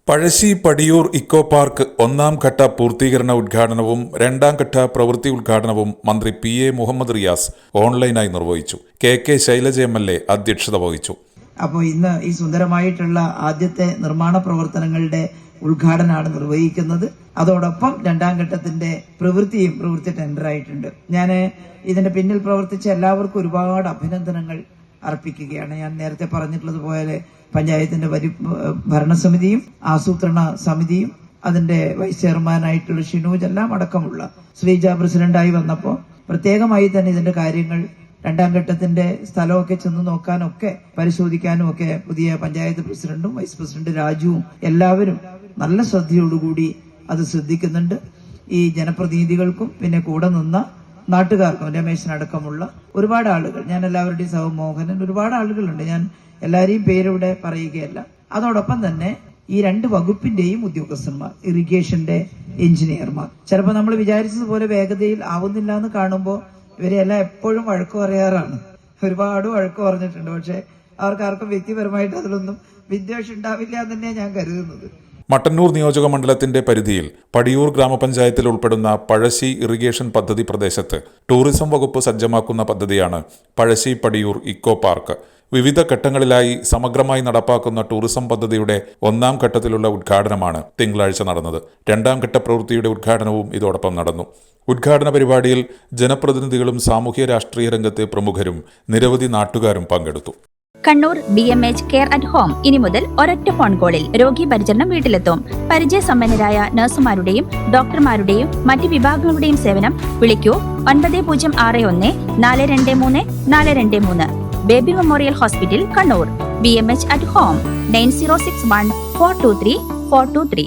Pazhassi Padiyoor eco park ഒന്നാം ഘട്ട പൂർത്തീകരണ ഉദ്ഘാടനവും രണ്ടാം ഘട്ട പ്രവൃത്തി ഉദ്ഘാടനവും മന്ത്രി PA മുഹമ്മദ് റിയാസ് ഓൺലൈനായി നിർവഹിച്ചു. KK ശൈലജ MLA അധ്യക്ഷത വഹിച്ചു. അപ്പോൾ ഇന്ന് ഈ സുന്ദരമായിട്ടുള്ള ആദ്യത്തെ നിർമ്മാണ പ്രവർത്തനങ്ങളുടെ ഉദ്ഘാടനമാണ് നിർവഹിക്കുന്നത്. അതോടൊപ്പം രണ്ടാം ഘട്ടത്തിന്റെ പ്രവൃത്തി ടെൻഡറായിട്ടുണ്ട്. ഞാൻ ഇതിന്റെ പിന്നിൽ പ്രവർത്തിച്ച എല്ലാവർക്കും ഒരുപാട് അഭിനന്ദനങ്ങൾ അർപ്പിക്കുകയാണ്. ഞാൻ നേരത്തെ പറഞ്ഞിട്ടുള്ളതുപോലെ പഞ്ചായത്തിന്റെ ഭരണസമിതിയും ആസൂത്രണ സമിതിയും അതിന്റെ വൈസ് ചെയർമാനായിട്ടുള്ള ഷിനൂജ് എല്ലാം അടക്കമുള്ള ശ്രീജ പ്രസിഡന്റായി വന്നപ്പോൾ പ്രത്യേകമായി തന്നെ ഇതിന്റെ കാര്യങ്ങൾ രണ്ടാം ഘട്ടത്തിന്റെ സ്ഥലമൊക്കെ ചെന്ന് നോക്കാനൊക്കെ പരിശോധിക്കാനും ഒക്കെ പുതിയ പഞ്ചായത്ത് പ്രസിഡന്റും വൈസ് പ്രസിഡന്റ് രാജുവും എല്ലാവരും നല്ല ശ്രദ്ധയോടുകൂടി അത് ശ്രദ്ധിക്കുന്നുണ്ട്. ഈ ജനപ്രതിനിധികൾക്കും പിന്നെ കൂടെ നിന്ന നാട്ടുകാർക്കും രമേശനടക്കമുള്ള ഒരുപാട് ആളുകൾ, ഞാൻ എല്ലാവരുടെയും സഹമോഹനൻ, ഒരുപാട് ആളുകളുണ്ട്. ഞാൻ എല്ലാവരെയും പേരിവിടെ പറയുകയല്ല. അതോടൊപ്പം തന്നെ ഈ രണ്ട് വകുപ്പിന്റെയും ഉദ്യോഗസ്ഥന്മാർ, ഇറിഗേഷന്റെ എഞ്ചിനീയർമാർ, ചിലപ്പോൾ നമ്മൾ വിചാരിച്ചതുപോലെ വേഗതയിൽ ആവുന്നില്ല എന്ന് കാണുമ്പോൾ ഇവരെല്ലാം എപ്പോഴും വഴക്ക് പറയാറാണ്. ഒരുപാട് വഴക്ക് പറഞ്ഞിട്ടുണ്ട്. പക്ഷെ അവർക്കാർക്കും വ്യക്തിപരമായിട്ട് അതിലൊന്നും വിദ്വേഷം ഉണ്ടാവില്ല എന്ന് തന്നെയാണ് ഞാൻ കരുതുന്നത്. മട്ടന്നൂർ നിയോജക മണ്ഡലത്തിന്റെ പരിധിയിൽ പടിയൂർ ഗ്രാമപഞ്ചായത്തിൽ ഉൾപ്പെടുന്ന പഴശ്ശി ഇറിഗേഷൻ പദ്ധതി പ്രദേശത്ത് ടൂറിസം വകുപ്പ് സജ്ജമാക്കുന്ന പദ്ധതിയാണ് പഴശ്ശി പടിയൂർ ഇക്കോ പാർക്ക്. വിവിധ ഘട്ടങ്ങളിലായി സമഗ്രമായി നടപ്പാക്കുന്ന ടൂറിസം പദ്ധതിയുടെ ഒന്നാം ഘട്ടത്തിലുള്ള ഉദ്ഘാടനമാണ് തിങ്കളാഴ്ച നടന്നത്. രണ്ടാം ഘട്ട പ്രവൃത്തിയുടെ ഉദ്ഘാടനവും ഇതോടൊപ്പം നടന്നു. ഉദ്ഘാടന പരിപാടിയിൽ ജനപ്രതിനിധികളും സാമൂഹ്യ രാഷ്ട്രീയ രംഗത്തെ പ്രമുഖരും നിരവധി നാട്ടുകാരും പങ്കെടുത്തു. Kannur BMH care at home ഇനി മുതൽ ഒരൊറ്റ ഫോൺ കോളിൽ രോഗി പരിചരണം വീട്ടിലെത്തും. പരിചയസമ്പന്നരായ നഴ്സുമാരുടെയും ഡോക്ടർമാരുടെയും മറ്റ് വിഭാഗങ്ങളുടെയും സേവനം വിളിക്കൂ 9061 423 423. Baby memorial hospital, Kannur. BMH at home 9061 423 423.